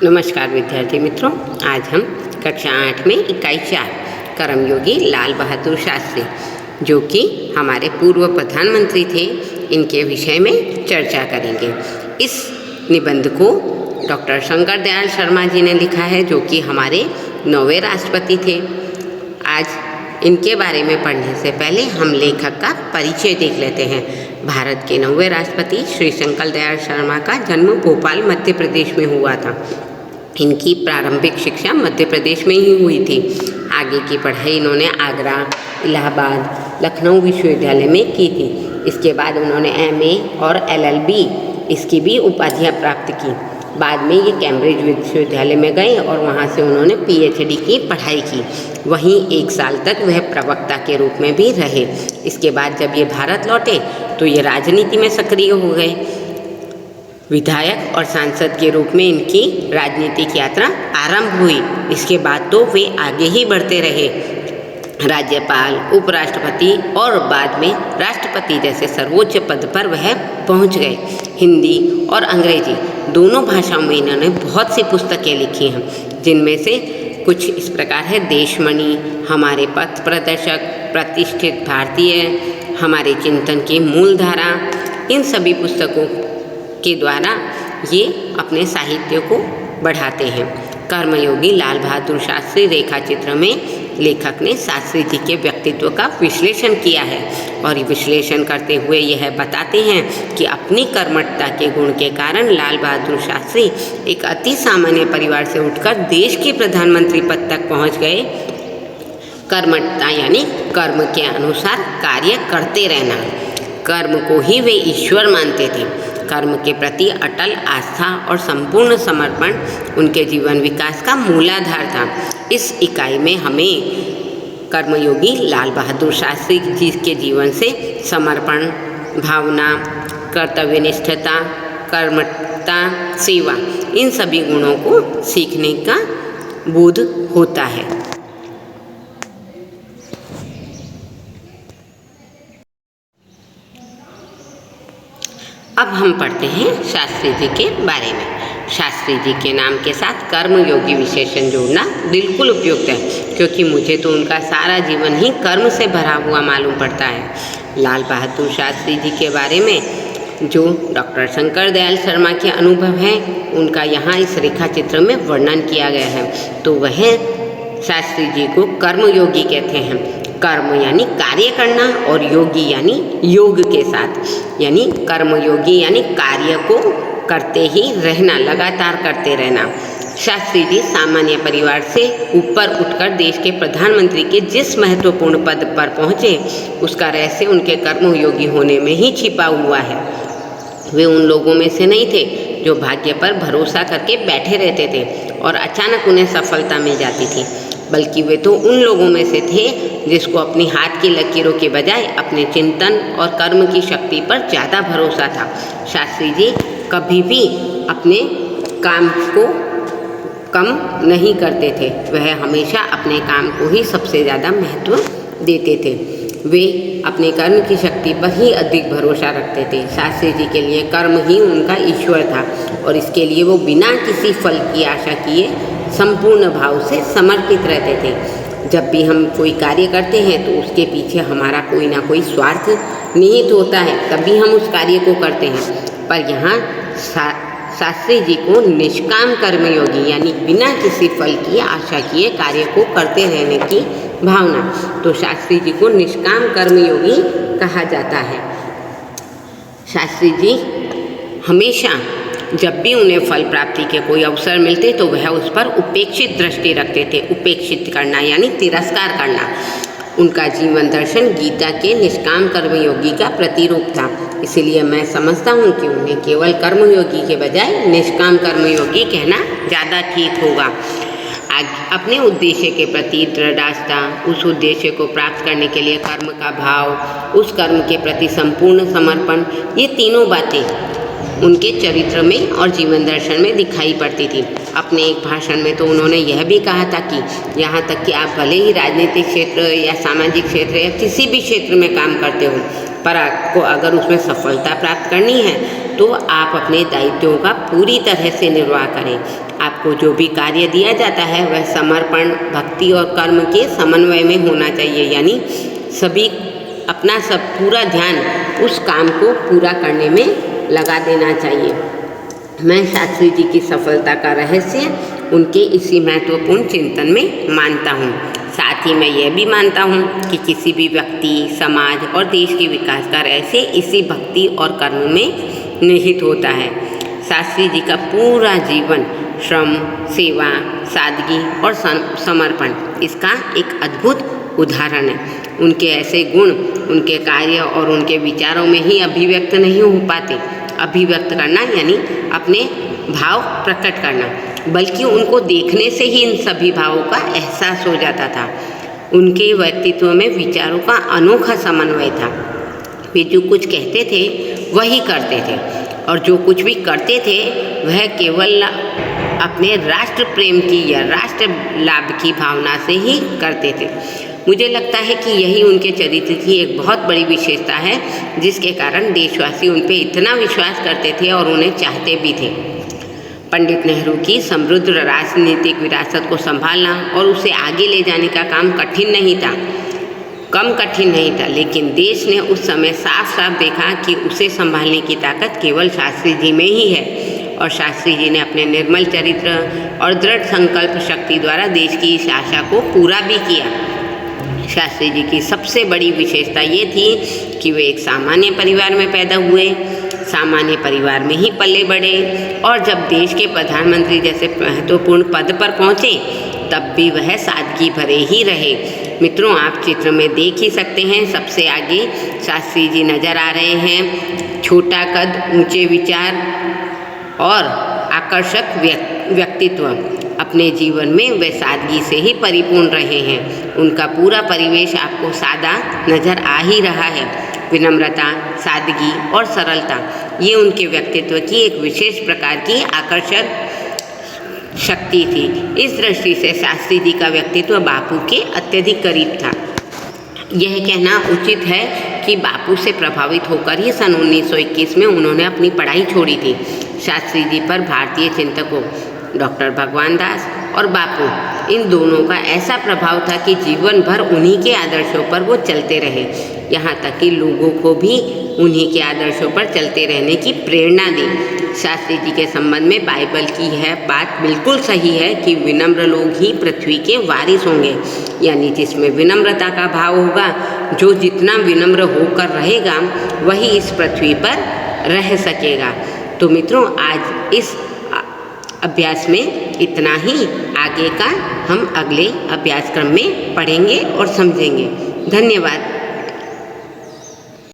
नमस्कार विद्यार्थी मित्रों, आज हम कक्षा 8 में इकाई 4 कर्मयोगी लाल बहादुर शास्त्री, जो कि हमारे पूर्व प्रधानमंत्री थे, इनके विषय में चर्चा करेंगे। इस निबंध को डॉक्टर शंकर दयाल शर्मा जी ने लिखा है, जो कि हमारे 9वें राष्ट्रपति थे। आज इनके बारे में पढ़ने से पहले हम लेखक का परिचय देख लेते हैं। भारत के 9वें राष्ट्रपति श्री शंकर दयाल शर्मा का जन्म भोपाल मध्य प्रदेश में हुआ था। इनकी प्रारंभिक शिक्षा मध्य प्रदेश में ही हुई थी। आगे की पढ़ाई इन्होंने आगरा, इलाहाबाद, लखनऊ विश्वविद्यालय में की थी। इसके बाद उन्होंने MA और LLB इसकी भी उपाधियाँ प्राप्त की। बाद में ये कैम्ब्रिज विश्वविद्यालय में गए और वहाँ से उन्होंने PhD की पढ़ाई की। वहीं 1 साल तक वह प्रवक्ता के रूप में भी रहे। इसके बाद जब ये भारत लौटे तो ये राजनीति में सक्रिय हो गए। विधायक और सांसद के रूप में इनकी राजनीतिक यात्रा आरंभ हुई। इसके बाद तो वे आगे ही बढ़ते रहे। राज्यपाल, उपराष्ट्रपति और बाद में राष्ट्रपति जैसे सर्वोच्च पद पर वह पहुंच गए। हिंदी और अंग्रेजी दोनों भाषाओं में इन्होंने बहुत सी पुस्तकें लिखी हैं, जिनमें से कुछ इस प्रकार है: देशमणि, हमारे पथ प्रदर्शक, प्रतिष्ठित भारतीय, हमारे चिंतन की मूलधारा। इन सभी पुस्तकों के द्वारा ये अपने साहित्य को बढ़ाते हैं। कर्मयोगी लाल बहादुर शास्त्री रेखा चित्र में लेखक ने शास्त्री जी के व्यक्तित्व का विश्लेषण किया है और विश्लेषण करते हुए यह बताते हैं कि अपनी कर्मठता के गुण के कारण लाल बहादुर शास्त्री एक अति सामान्य परिवार से उठकर देश के प्रधानमंत्री पद तक पहुंच गए। कर्मठता यानी कर्म के अनुसार कार्य करते रहना। कर्म को ही वे ईश्वर मानते थे। कर्म के प्रति अटल आस्था और संपूर्ण समर्पण उनके जीवन विकास का मूलाधार था। इस इकाई में हमें कर्मयोगी लाल बहादुर शास्त्री जी के जीवन से समर्पण भावना, कर्तव्यनिष्ठता, कर्मठता, सेवा, इन सभी गुणों को सीखने का बोध होता है। अब हम पढ़ते हैं शास्त्री जी के बारे में। शास्त्री जी के नाम के साथ कर्मयोगी विशेषण जोड़ना बिल्कुल उपयुक्त है, क्योंकि मुझे तो उनका सारा जीवन ही कर्म से भरा हुआ मालूम पड़ता है। लाल बहादुर शास्त्री जी के बारे में जो डॉक्टर शंकर दयाल शर्मा के अनुभव हैं, उनका यहाँ इस रेखा चित्र में वर्णन किया गया है। तो वह शास्त्री जी को कर्मयोगी कहते हैं। कर्म यानी कार्य करना और योगी यानी योग के साथ, यानी कर्मयोगी यानी कार्य को करते ही रहना, लगातार करते रहना। शास्त्री जी सामान्य परिवार से ऊपर उठकर देश के प्रधानमंत्री के जिस महत्वपूर्ण पद पर पहुँचे, उसका रहस्य उनके कर्मयोगी होने में ही छिपा हुआ है। वे उन लोगों में से नहीं थे जो भाग्य पर भरोसा करके बैठे रहते थे और अचानक उन्हें सफलता मिल जाती थी, बल्कि वे तो उन लोगों में से थे जिसको अपनी हाथ की लकीरों के बजाय अपने चिंतन और कर्म की शक्ति पर ज़्यादा भरोसा था। शास्त्री जी कभी भी अपने काम को कम नहीं करते थे। वह हमेशा अपने काम को ही सबसे ज़्यादा महत्व देते थे। वे अपने कर्म की शक्ति पर ही अधिक भरोसा रखते थे। शास्त्री जी के लिए कर्म ही उनका ईश्वर था और इसके लिए वो बिना किसी फल की आशा किए संपूर्ण भाव से समर्पित रहते थे। जब भी हम कोई कार्य करते हैं तो उसके पीछे हमारा कोई ना कोई स्वार्थ निहित होता है, तभी हम उस कार्य को करते हैं। पर यहाँ शास्त्री जी को निष्काम कर्मयोगी यानी बिना किसी फल की आशा किए कार्य को करते रहने की भावना, तो शास्त्री जी को निष्काम कर्मयोगी कहा जाता है। शास्त्री जी हमेशा जब भी उन्हें फल प्राप्ति के कोई अवसर मिलते तो वह उस पर उपेक्षित दृष्टि रखते थे। उपेक्षित करना यानी तिरस्कार करना। उनका जीवन दर्शन गीता के निष्काम कर्मयोगी का प्रतिरूप था। इसलिए मैं समझता हूँ कि उन्हें केवल कर्मयोगी के बजाय निष्काम कर्मयोगी कहना ज़्यादा ठीक होगा। अपने उद्देश्य के प्रति दृढ़ आस्था, उस उद्देश्य को प्राप्त करने के लिए कर्म का भाव, उस कर्म के प्रति संपूर्ण समर्पण, ये तीनों बातें उनके चरित्र में और जीवन दर्शन में दिखाई पड़ती थी। अपने एक भाषण में तो उन्होंने यह भी कहा था कि यहाँ तक कि आप भले ही राजनीतिक क्षेत्र या सामाजिक क्षेत्र या किसी भी क्षेत्र में काम करते हो, पर आपको अगर उसमें सफलता प्राप्त करनी है तो आप अपने दायित्वों का पूरी तरह से निर्वाह करें। आपको जो भी कार्य दिया जाता है वह समर्पण, भक्ति और कर्म के समन्वय में होना चाहिए, यानी सभी अपना सब पूरा ध्यान उस काम को पूरा करने में लगा देना चाहिए। मैं शास्त्री जी की सफलता का रहस्य उनके इसी महत्वपूर्ण चिंतन में मानता हूँ। साथ ही मैं यह भी मानता हूँ कि किसी भी व्यक्ति, समाज और देश के विकास का रहस्य इसी भक्ति और कर्म में निहित होता है। शास्त्री जी का पूरा जीवन श्रम, सेवा, सादगी और समर्पण इसका एक अद्भुत उदाहरण है। उनके ऐसे गुण उनके कार्य और उनके विचारों में ही अभिव्यक्त नहीं हो पाते। अभिव्यक्त करना यानी अपने भाव प्रकट करना, बल्कि उनको देखने से ही इन सभी भावों का एहसास हो जाता था। उनके व्यक्तित्व में विचारों का अनोखा समन्वय था। वे जो कुछ कहते थे वही करते थे, और जो कुछ भी करते थे वह केवल अपने राष्ट्र प्रेम की या राष्ट्र लाभ की भावना से ही करते थे। मुझे लगता है कि यही उनके चरित्र की एक बहुत बड़ी विशेषता है, जिसके कारण देशवासी उन पर इतना विश्वास करते थे और उन्हें चाहते भी थे। पंडित नेहरू की समृद्ध राजनीतिक विरासत को संभालना और उसे आगे ले जाने का काम कठिन नहीं था, कम कठिन नहीं था, लेकिन देश ने उस समय साफ साफ देखा कि उसे संभालने की ताकत केवल शास्त्री जी में ही है। और शास्त्री जी ने अपने निर्मल चरित्र और दृढ़ संकल्प शक्ति द्वारा देश की इस आशा को पूरा भी किया। शास्त्री जी की सबसे बड़ी विशेषता ये थी कि वे एक सामान्य परिवार में पैदा हुए, सामान्य परिवार में ही पले बढ़े, और जब देश के प्रधानमंत्री जैसे महत्वपूर्ण पद पर पहुँचे तब भी वह सादगी भरे ही रहे। मित्रों, आप चित्र में देख ही सकते हैं, सबसे आगे शास्त्री जी नजर आ रहे हैं। छोटा कद, ऊंचे विचार और आकर्षक व्यक्तित्व। अपने जीवन में वे सादगी से ही परिपूर्ण रहे हैं। उनका पूरा परिवेश आपको सादा नजर आ ही रहा है। विनम्रता, सादगी और सरलता ये उनके व्यक्तित्व की एक विशेष प्रकार की आकर्षक शक्ति थी। इस दृष्टि से शास्त्री जी का व्यक्तित्व बापू के अत्यधिक करीब था। यह कहना उचित है कि बापू से प्रभावित होकर ही सन 1921 में उन्होंने अपनी पढ़ाई छोड़ी थी। शास्त्री जी पर भारतीय चिंतकों डॉक्टर भगवान दास और बापू इन दोनों का ऐसा प्रभाव था कि जीवन भर उन्हीं के आदर्शों पर वो चलते रहे, यहाँ तक कि लोगों को भी उन्हीं के आदर्शों पर चलते रहने की प्रेरणा दी। शास्त्री जी के संबंध में बाइबल की यह बात बिल्कुल सही है कि विनम्र लोग ही पृथ्वी के वारिस होंगे, यानी जिसमें विनम्रता का भाव होगा, जो जितना विनम्र होकर रहेगा वही इस पृथ्वी पर रह सकेगा। तो मित्रों, आज इस अभ्यास में इतना ही। आगे का हम अगले अभ्यासक्रम में पढ़ेंगे और समझेंगे। धन्यवाद।